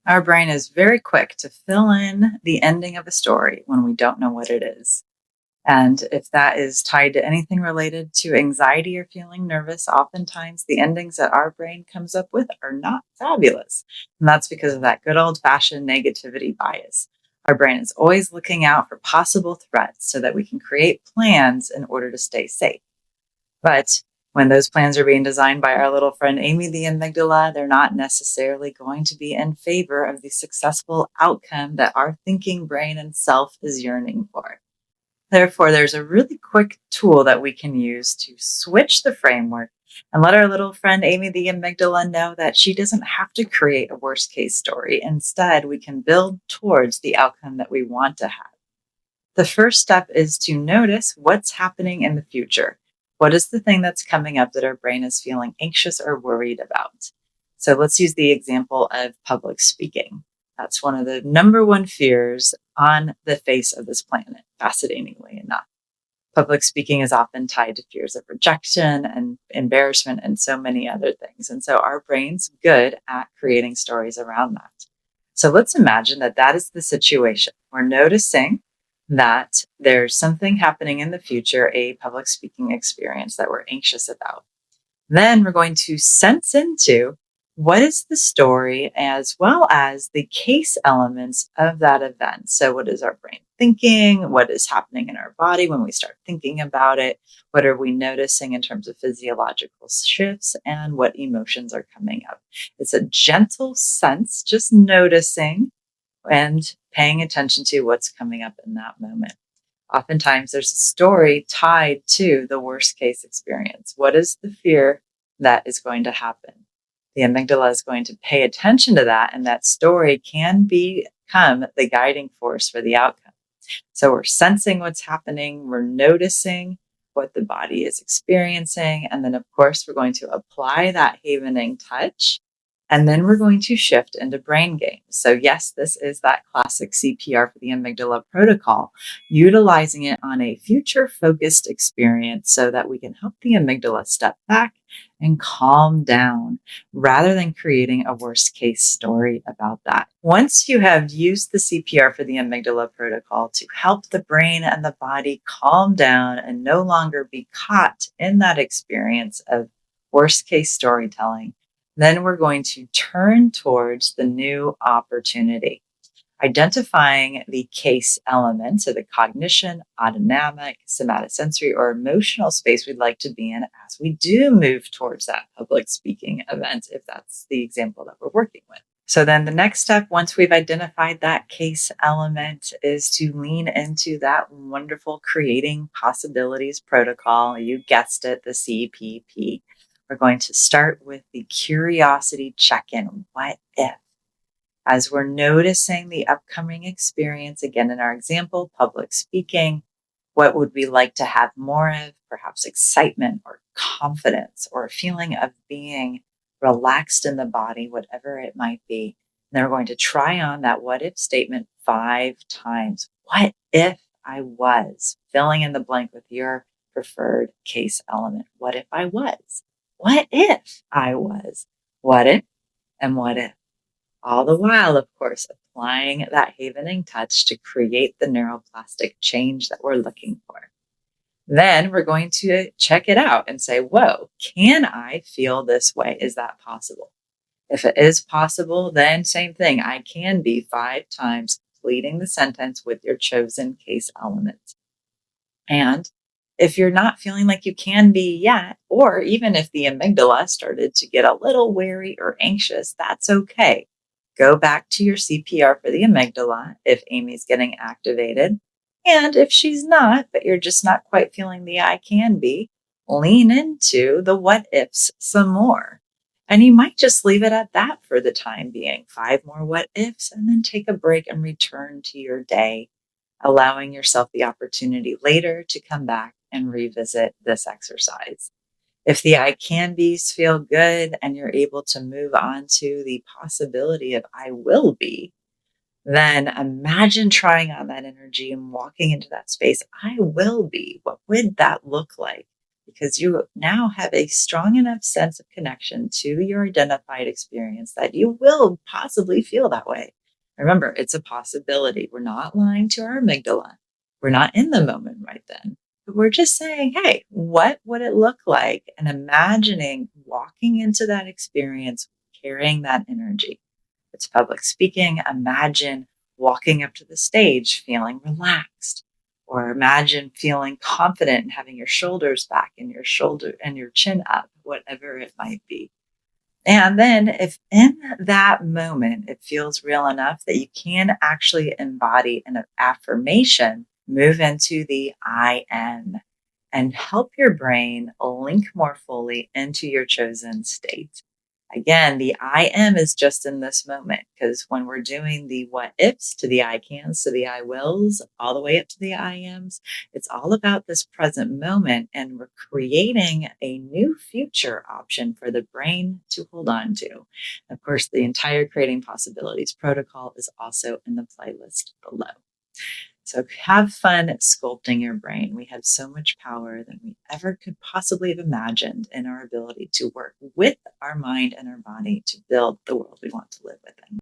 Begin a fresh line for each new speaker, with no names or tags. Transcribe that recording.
Our brain is very quick to fill in the ending of a story when we don't know what it is. And if that is tied to anything related to anxiety or feeling nervous, oftentimes the endings that our brain comes up with are not fabulous. And that's because of that good old fashioned negativity bias. Our brain is always looking out for possible threats so that we can create plans in order to stay safe. But when those plans are being designed by our little friend Amy, the amygdala, they're not necessarily going to be in favor of the successful outcome that our thinking brain and self is yearning for. Therefore, there's a really quick tool that we can use to switch the framework and let our little friend Amy, the amygdala, know that she doesn't have to create a worst case story. Instead, we can build towards the outcome that we want to have. The first step is to notice what's happening in the future. What is the thing that's coming up that our brain is feeling anxious or worried about? So let's use the example of public speaking. That's one of the number one fears on the face of this planet, fascinatingly enough. Public speaking is often tied to fears of rejection and embarrassment and so many other things. And so our brain's good at creating stories around that. So let's imagine that that is the situation. We're noticing that there's something happening in the future, a public speaking experience that we're anxious about. Then we're going to sense into what is the story as well as the case elements of that event. So, what is our brain thinking? What is happening in our body when we start thinking about it? What are we noticing in terms of physiological shifts? And what emotions are coming up? It's a gentle sense, just noticing and paying attention to what's coming up in that moment. Oftentimes, there's a story tied to the worst case experience. What is the fear that is going to happen? The amygdala is going to pay attention to that, and that story can become the guiding force for the outcome. So we're sensing what's happening, we're noticing what the body is experiencing, and then, of course, we're going to apply that havening touch. And then we're going to shift into brain games. So, yes, this is that classic CPR for the amygdala protocol, utilizing it on a future focused experience so that we can help the amygdala step back and calm down rather than creating a worst case story about that. Once you have used the CPR for the amygdala protocol to help the brain and the body calm down and no longer be caught in that experience of worst case storytelling, then we're going to turn towards the new opportunity, identifying the case element, so the cognition, autonomic, somatosensory, or emotional space we'd like to be in as we do move towards that public speaking event, if that's the example that we're working with. So then the next step, once we've identified that case element, is to lean into that wonderful creating possibilities protocol. You guessed it, the CPP. We're going to start with the curiosity check-in. What if? As we're noticing the upcoming experience, again, in our example, public speaking, what would we like to have more of? Perhaps excitement or confidence or a feeling of being relaxed in the body, whatever it might be. And then we're going to try on that what if statement 5 times. What if I was? Filling in the blank with your preferred case element. What if I was? What if I was? What if and what if? All the while, of course, applying that havening touch to create the neuroplastic change that we're looking for. Then we're going to check it out and say, whoa, can I feel this way? Is that possible? If it is possible, then same thing. I can be 5 times completing the sentence with your chosen case element. And if you're not feeling like you can be yet, or even if the amygdala started to get a little wary or anxious, that's okay. Go back to your CPR for the amygdala if Amy's getting activated. And if she's not, but you're just not quite feeling the I can be, lean into the what ifs some more. And you might just leave it at that for the time being. 5 more what ifs, and then take a break and return to your day, allowing yourself the opportunity later to come back and revisit this exercise. If the I can be's feel good and you're able to move on to the possibility of I will be, then imagine trying on that energy and walking into that space. I will be. What would that look like? because you now have a strong enough sense of connection to your identified experience that you will possibly feel that way. Remember, it's a possibility. We're not lying to our amygdala. We're not in the moment right then. But we're just saying, hey, what would it look like? And imagining walking into that experience, carrying that energy. If it's public speaking, imagine walking up to the stage feeling relaxed, or imagine feeling confident and having your shoulders back and your chin up, whatever it might be. And then, if in that moment it feels real enough that you can actually embody an affirmation, move into the I am and help your brain link more fully into your chosen state. Again, the I am is just in this moment, because when we're doing the what ifs to the I cans to the I wills, all the way up to the I ams, it's all about this present moment. And we're creating a new future option for the brain to hold on to. Of course, the entire Creating Possibilities protocol is also in the playlist below. So have fun sculpting your brain. We have so much power than we ever could possibly have imagined in our ability to work with our mind and our body to build the world we want to live within.